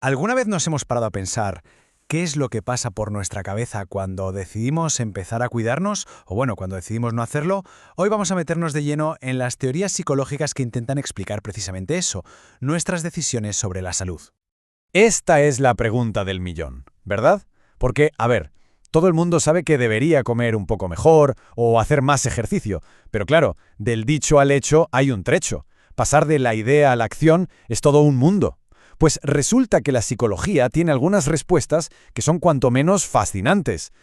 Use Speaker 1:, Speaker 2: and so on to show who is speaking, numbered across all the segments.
Speaker 1: ¿Alguna vez nos hemos parado a pensar qué es lo que pasa por nuestra cabeza cuando decidimos empezar a cuidarnos? O bueno, cuando decidimos no hacerlo. Hoy vamos a meternos de lleno en las teorías psicológicas que intentan explicar precisamente eso, nuestras decisiones sobre la salud. Esta es la pregunta del millón, ¿verdad? Porque, a ver, todo el mundo sabe que debería comer un poco mejor o hacer más ejercicio, pero claro, del dicho al hecho hay un trecho. Pasar de la idea a la acción es todo un mundo. Pues resulta que la psicología tiene algunas respuestas que son cuanto menos fascinantes.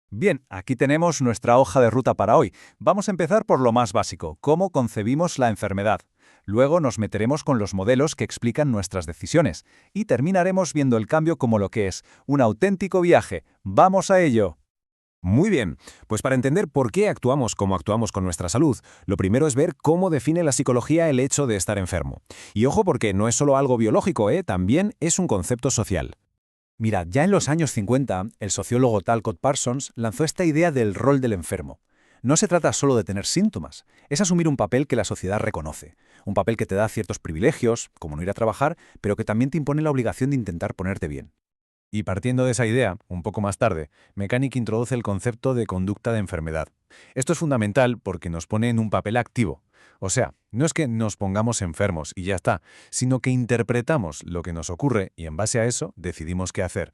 Speaker 2: Bien, aquí tenemos nuestra hoja de ruta para hoy. Vamos a empezar por lo más básico, cómo concebimos la enfermedad. Luego nos meteremos con los modelos que explican nuestras decisiones. Y terminaremos viendo el cambio como lo que es, un auténtico viaje. ¡Vamos a ello!
Speaker 3: Muy bien, pues para entender por qué actuamos como actuamos con nuestra salud, lo primero es ver cómo define la psicología el hecho de estar enfermo. Y ojo porque no es solo algo biológico, también es un concepto social.
Speaker 2: Mirad, ya en los años 50, el sociólogo Talcott Parsons lanzó esta idea del rol del enfermo. No se trata solo de tener síntomas, es asumir un papel que la sociedad reconoce, un papel que te da ciertos privilegios, como no ir a trabajar, pero que también te impone la obligación de intentar ponerte bien.
Speaker 3: Y partiendo de esa idea, un poco más tarde, Mechanic introduce el concepto de conducta de enfermedad. Esto es fundamental porque nos pone en un papel activo. O sea, no es que nos pongamos enfermos y ya está, sino que interpretamos lo que nos ocurre y en base a eso decidimos qué hacer.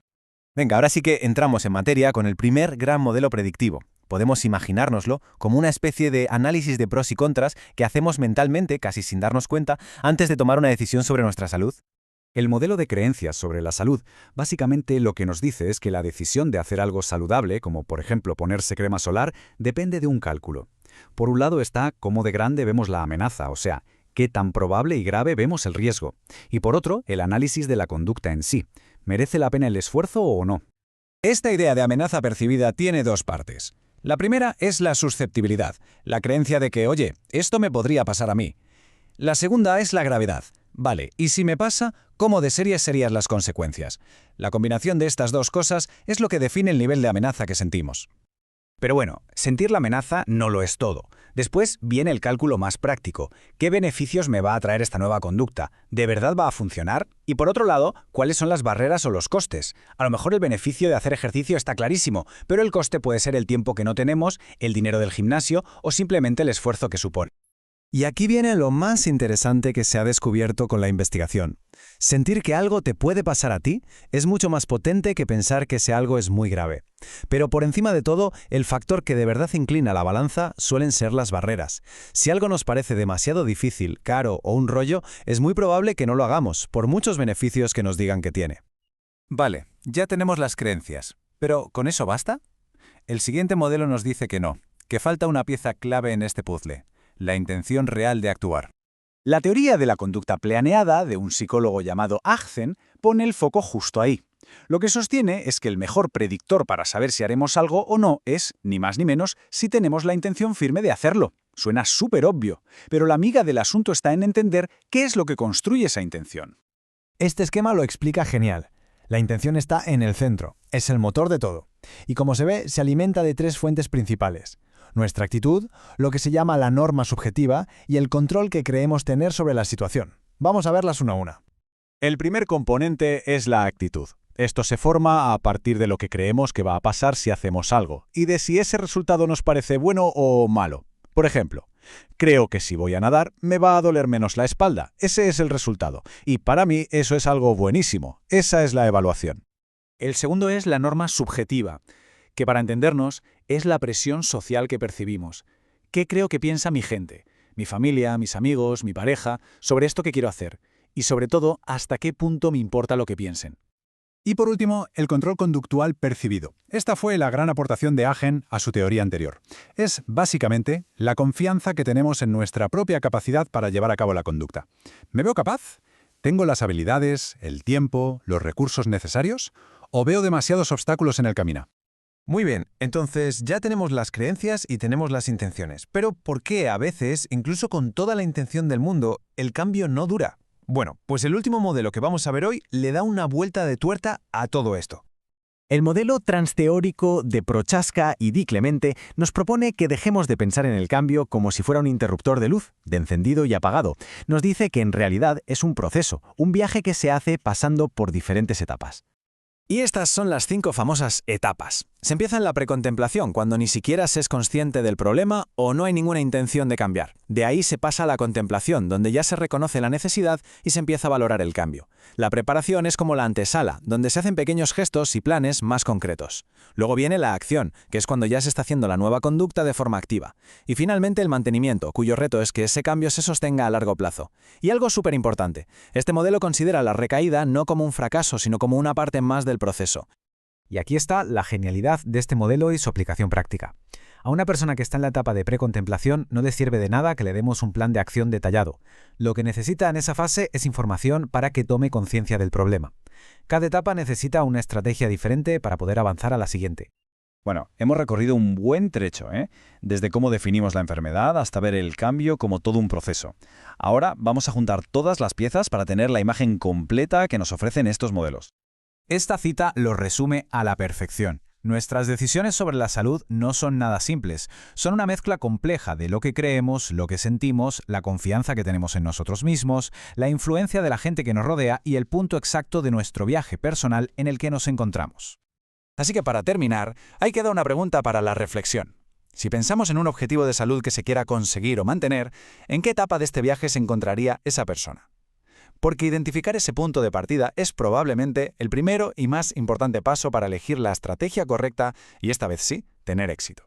Speaker 4: Venga, ahora sí que entramos en materia con el primer gran modelo predictivo. Podemos imaginárnoslo como una especie de análisis de pros y contras que hacemos mentalmente, casi sin darnos cuenta, antes de tomar una decisión sobre nuestra salud.
Speaker 5: El modelo de creencias sobre la salud básicamente lo que nos dice es que la decisión de hacer algo saludable, como por ejemplo ponerse crema solar, depende de un cálculo. Por un lado está cómo de grande vemos la amenaza, o sea, qué tan probable y grave vemos el riesgo. Y por otro, el análisis de la conducta en sí. ¿Merece la pena el esfuerzo o no?
Speaker 1: Esta idea de amenaza percibida tiene dos partes. La primera es la susceptibilidad, la creencia de que, oye, esto me podría pasar a mí. La segunda es la gravedad. Vale, y si me pasa, ¿cómo de serias serían las consecuencias? La combinación de estas dos cosas es lo que define el nivel de amenaza que sentimos.
Speaker 5: Pero bueno, sentir la amenaza no lo es todo. Después viene el cálculo más práctico. ¿Qué beneficios me va a traer esta nueva conducta? ¿De verdad va a funcionar? Y por otro lado, ¿cuáles son las barreras o los costes? A lo mejor el beneficio de hacer ejercicio está clarísimo, pero el coste puede ser el tiempo que no tenemos, el dinero del gimnasio o simplemente el esfuerzo que supone.
Speaker 1: Y aquí viene lo más interesante que se ha descubierto con la investigación. Sentir que algo te puede pasar a ti es mucho más potente que pensar que ese algo es muy grave. Pero por encima de todo, el factor que de verdad inclina la balanza suelen ser las barreras. Si algo nos parece demasiado difícil, caro o un rollo, es muy probable que no lo hagamos, por muchos beneficios que nos digan que tiene.
Speaker 2: Vale, ya tenemos las creencias. ¿Pero con eso basta? El siguiente modelo nos dice que no, que falta una pieza clave en este puzzle. La intención real de actuar. La teoría de la conducta planeada de un psicólogo llamado Agzen pone el foco justo ahí. Lo que sostiene es que el mejor predictor para saber si haremos algo o no es, ni más ni menos, si tenemos la intención firme de hacerlo. Suena súper obvio, pero la miga del asunto está en entender qué es lo que construye esa intención.
Speaker 1: Este esquema lo explica genial. La intención está en el centro, es el motor de todo. Y como se ve, se alimenta de tres fuentes principales. Nuestra actitud, lo que se llama la norma subjetiva y el control que creemos tener sobre la situación. Vamos a verlas una a una.
Speaker 2: El primer componente es la actitud. Esto se forma a partir de lo que creemos que va a pasar si hacemos algo, y de si ese resultado nos parece bueno o malo. Por ejemplo, creo que si voy a nadar me va a doler menos la espalda. Ese es el resultado. Y para mí eso es algo buenísimo. Esa es la evaluación. El segundo es la norma subjetiva, que para entendernos es la presión social que percibimos. ¿Qué creo que piensa mi gente, mi familia, mis amigos, mi pareja, sobre esto que quiero hacer? Y sobre todo, ¿hasta qué punto me importa lo que piensen?
Speaker 6: Y por último, el control conductual percibido. Esta fue la gran aportación de Aggen a su teoría anterior. Es, básicamente, la confianza que tenemos en nuestra propia capacidad para llevar a cabo la conducta. ¿Me veo capaz? ¿Tengo las habilidades, el tiempo, los recursos necesarios? ¿O veo demasiados obstáculos en el camino?
Speaker 3: Muy bien, entonces ya tenemos las creencias y tenemos las intenciones. Pero ¿por qué a veces, incluso con toda la intención del mundo, el cambio no dura? Bueno, pues el último modelo que vamos a ver hoy le da una vuelta de tuerca a todo esto.
Speaker 4: El modelo transteórico de Prochaska y Di Clemente nos propone que dejemos de pensar en el cambio como si fuera un interruptor de luz, de encendido y apagado. Nos dice que en realidad es un proceso, un viaje que se hace pasando por diferentes etapas.
Speaker 1: Y estas son las 5 famosas etapas. Se empieza en la precontemplación, cuando ni siquiera se es consciente del problema o no hay ninguna intención de cambiar. De ahí se pasa a la contemplación, donde ya se reconoce la necesidad y se empieza a valorar el cambio. La preparación es como la antesala, donde se hacen pequeños gestos y planes más concretos. Luego viene la acción, que es cuando ya se está haciendo la nueva conducta de forma activa. Y finalmente el mantenimiento, cuyo reto es que ese cambio se sostenga a largo plazo. Y algo súper importante, este modelo considera la recaída no como un fracaso, sino como una parte más del proceso.
Speaker 5: Y aquí está la genialidad de este modelo y su aplicación práctica. A una persona que está en la etapa de precontemplación no le sirve de nada que le demos un plan de acción detallado. Lo que necesita en esa fase es información para que tome conciencia del problema. Cada etapa necesita una estrategia diferente para poder avanzar a la siguiente.
Speaker 2: Bueno, hemos recorrido un buen trecho, desde cómo definimos la enfermedad hasta ver el cambio como todo un proceso. Ahora vamos a juntar todas las piezas para tener la imagen completa que nos ofrecen estos modelos.
Speaker 5: Esta cita lo resume a la perfección. Nuestras decisiones sobre la salud no son nada simples, son una mezcla compleja de lo que creemos, lo que sentimos, la confianza que tenemos en nosotros mismos, la influencia de la gente que nos rodea y el punto exacto de nuestro viaje personal en el que nos encontramos.
Speaker 1: Así que para terminar, ahí queda una pregunta para la reflexión. Si pensamos en un objetivo de salud que se quiera conseguir o mantener, ¿en qué etapa de este viaje se encontraría esa persona? Porque identificar ese punto de partida es probablemente el primero y más importante paso para elegir la estrategia correcta y esta vez sí, tener éxito.